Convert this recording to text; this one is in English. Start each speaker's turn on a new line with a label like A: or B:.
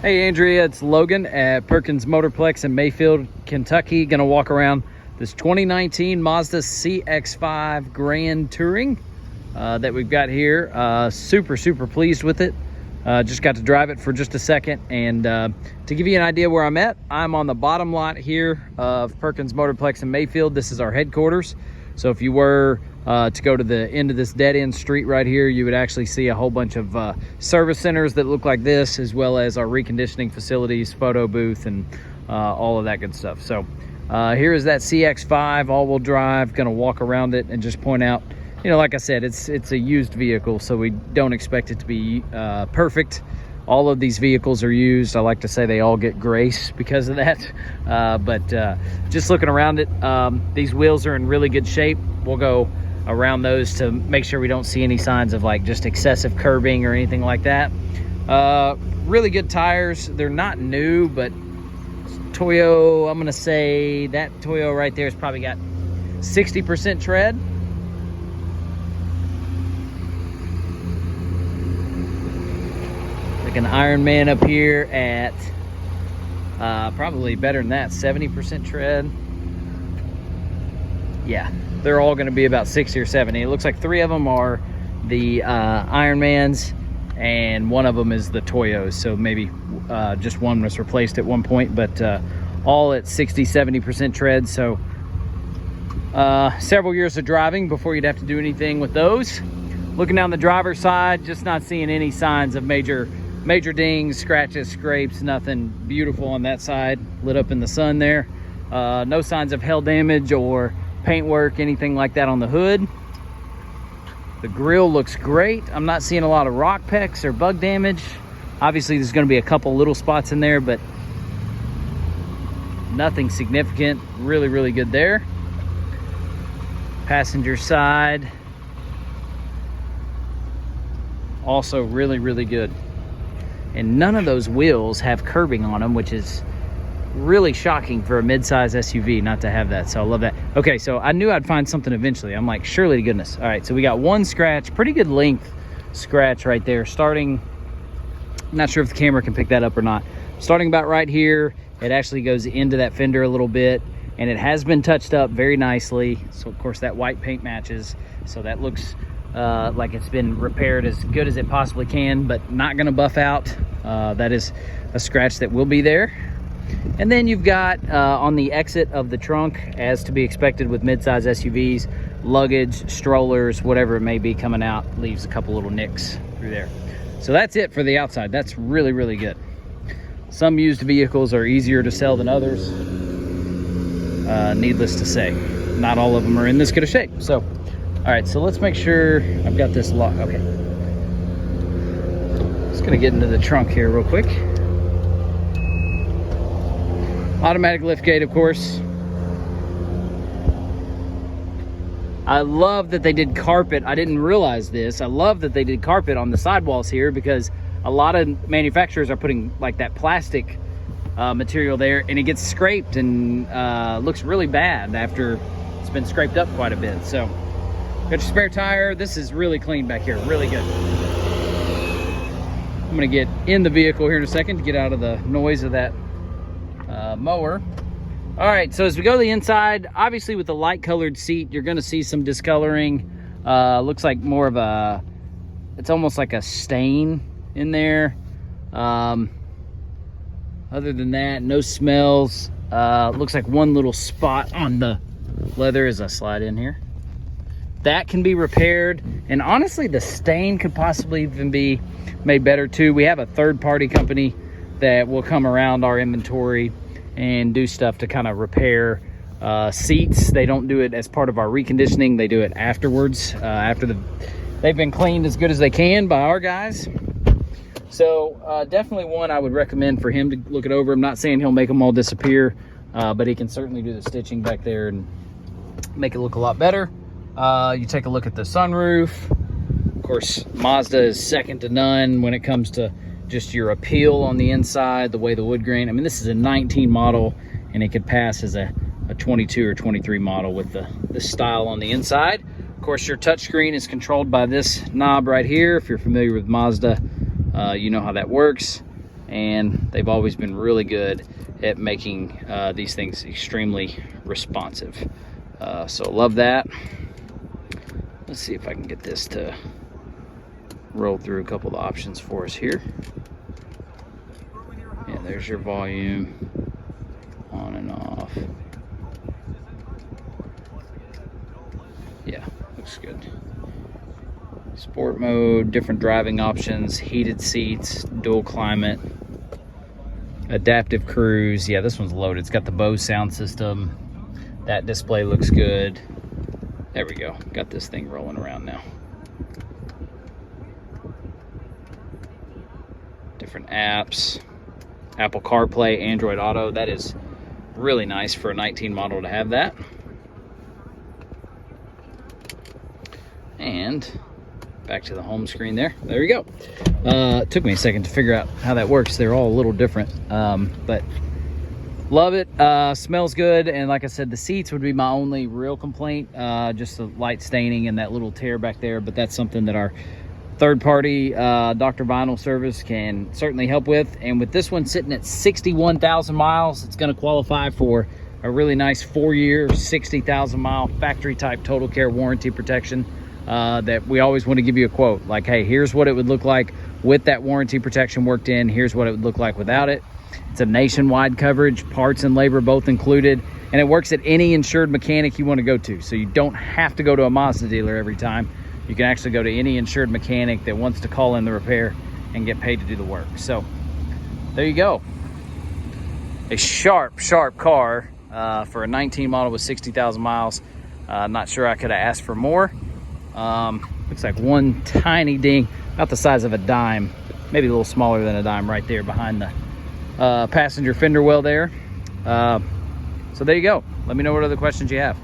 A: Hey Andrea, it's Logan at Perkins Motorplex in Mayfield, Kentucky. Gonna walk around this 2019 Mazda CX-5 Grand Touring that we've got here. Super pleased with it. Just got to drive it for just a second, and to give you an idea where I'm at, I'm on the bottom lot here of Perkins Motorplex in Mayfield. This is our headquarters. So if you were to go to the end of this dead-end street right here, you would actually see a whole bunch of service centers that look like this, as well as our reconditioning facilities, photo booth, and all of that good stuff. So here is that CX-5 all-wheel drive. Gonna walk around it and just point out, you know, like I said, it's a used vehicle, so we don't expect it to be perfect. All of these vehicles are used. I like to say they all get grace because of that. But just looking around it, these wheels are in really good shape. We'll go around those to make sure we don't see any signs of like just excessive curbing or anything like that. Really good tires. They're not new, but Toyo, I'm gonna say that Toyo right there has probably got 60% tread. An Ironman up here at probably better than that, 70% tread. Yeah, they're all going to be about 60 or 70. It looks like 3 of them are the Ironmans and 1 of them is the Toyos, so maybe just 1 was replaced at one point, but all at 60-70% tread. So several years of driving before you'd have to do anything with those. Looking down the driver's side, just not seeing any signs of major dings, scratches, scrapes, nothing. Beautiful on that side, lit up in the sun there. No signs of hail damage or paintwork, anything like that on the hood. The grille looks great. I'm not seeing a lot of rock pecks or bug damage. Obviously there's going to be a couple little spots in there, but nothing significant. Really good there. Passenger side, also really good. And none of those wheels have curbing on them, which is really shocking for a mid-size SUV not to have that. So I love that. Okay, so I knew I'd find something eventually. I'm like, surely to goodness. All right, so we got 1 scratch, pretty good length scratch right there. Starting, not sure if the camera can pick that up or not. Starting about right here, it actually goes into that fender a little bit, and it has been touched up very nicely. So of course that white paint matches, so that looks like it's been repaired as good as it possibly can, but not gonna buff out. That is a scratch that will be there. And then you've got on the exit of the trunk, as to be expected with midsize SUVs, luggage, strollers, whatever it may be coming out, leaves a couple little nicks through there. So that's it for the outside. That's really good. Some used vehicles are easier to sell than others. Needless to say, not all of them are in this good a shape. So all right, so let's make sure I've got this locked. Okay. Just gonna get into the trunk here real quick. Automatic liftgate, of course. I love that they did carpet. I didn't realize this. I love that they did carpet on the sidewalls here, because a lot of manufacturers are putting like that plastic material there, and it gets scraped and looks really bad after it's been scraped up quite a bit. So got your spare tire. This is really clean back here, really good. I'm gonna get in the vehicle here in a second to get out of the noise of that mower. All right, so as we go to the inside, obviously with the light colored seat, you're gonna see some discoloring. Looks like more of a, it's almost like a stain in there. Other than that, no smells. Looks like 1 little spot on the leather as I slide in here. That can be repaired, and honestly the stain could possibly even be made better too. We have a third-party company that will come around our inventory and do stuff to kind of repair seats. They don't do it as part of our reconditioning. They do it afterwards, after they've been cleaned as good as they can by our guys. So definitely one I would recommend for him to look it over. I'm not saying he'll make them all disappear, but he can certainly do the stitching back there and make it look a lot better. You take a look at the sunroof. Of course, Mazda is second to none when it comes to just your appeal on the inside, the way the wood grain. I mean, this is a 19 model, and it could pass as a 22 or 23 model with the style on the inside. Of course, your touchscreen is controlled by this knob right here. If you're familiar with Mazda, you know how that works. and they've always been really good at making these things extremely responsive. So love that. Let's see if I can get this to roll through a couple of options for us here. Yeah, there's your volume, on and off. Yeah, looks good. Sport mode, different driving options, heated seats, dual climate, adaptive cruise. Yeah, this one's loaded. It's got the Bose sound system. That display looks good. There we go. Got this thing rolling around now. Different apps. Apple CarPlay, Android Auto. That is really nice for a 19 model to have that. And back to the home screen there. There we go. It took me a second to figure out how that works. They're all a little different, but love it. Smells good, and like I said, the seats would be my only real complaint, just the light staining and that little tear back there, but that's something that our third-party Dr. Vinyl service can certainly help with. And with this one sitting at 61,000 miles, it's going to qualify for a really nice 4-year, 60,000 mile factory type total care warranty protection. That we always want to give you a quote like, hey, here's what it would look like with that warranty protection worked in, here's what it would look like without it. It's a nationwide coverage, parts and labor both included, and it works at any insured mechanic you want to go to. So you don't have to go to a Mazda dealer every time. You can actually go to any insured mechanic that wants to call in the repair and get paid to do the work. So there you go. A sharp car for a 19 model with 60,000 miles. Not sure I could have asked for more. Looks like one tiny ding, about the size of a dime, maybe a little smaller than a dime right there behind the passenger fender well there. So there you go. Let me know what other questions you have.